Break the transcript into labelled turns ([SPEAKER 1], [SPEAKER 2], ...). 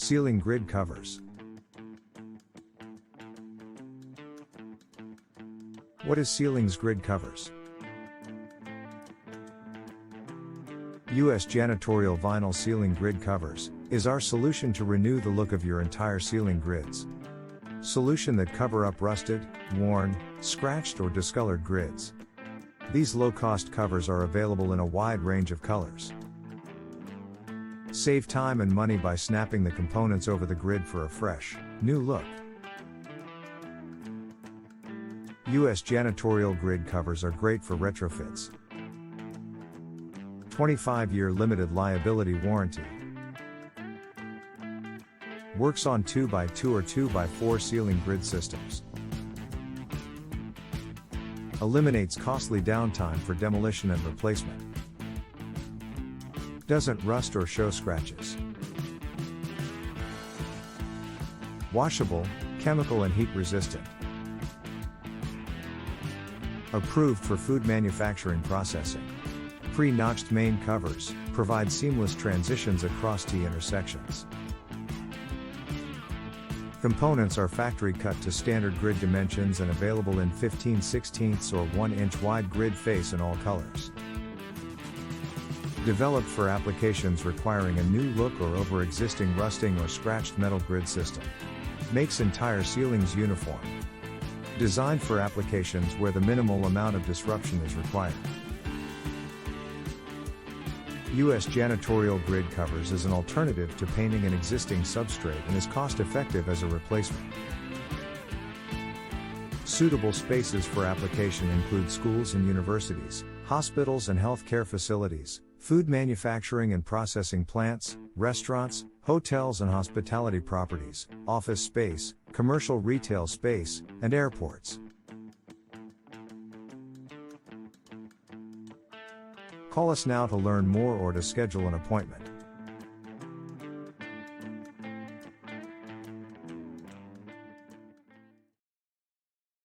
[SPEAKER 1] Ceiling grid covers. What is ceilings grid covers? US Janitorial Vinyl Ceiling Grid Covers is our solution to renew the look of your entire ceiling grids. Solution that cover up rusted, worn, scratched or discolored grids. These low-cost covers are available in a wide range of colors. Save time and money by snapping the components over the grid for a fresh, new look. US Janitorial grid covers are great for retrofits. 25-year limited liability warranty. Works on 2x2 or 2x4 ceiling grid systems. Eliminates costly downtime for demolition and replacement. Doesn't rust or show scratches. Washable, chemical and heat resistant. Approved for food manufacturing processing. Pre-notched main covers provide seamless transitions across T intersections. Components are factory cut to standard grid dimensions and available in 15/16 or 1-inch wide grid face in all colors. Developed for applications requiring a new look or over existing rusting or scratched metal grid system. Makes entire ceilings uniform. Designed for applications where the minimal amount of disruption is required. US Janitorial grid covers is an alternative to painting an existing substrate and is cost-effective as a replacement. Suitable spaces for application include schools and universities, hospitals and healthcare facilities, food manufacturing and processing plants, restaurants, hotels and hospitality properties, office space, commercial retail space, and airports. Call us now to learn more or to schedule an appointment.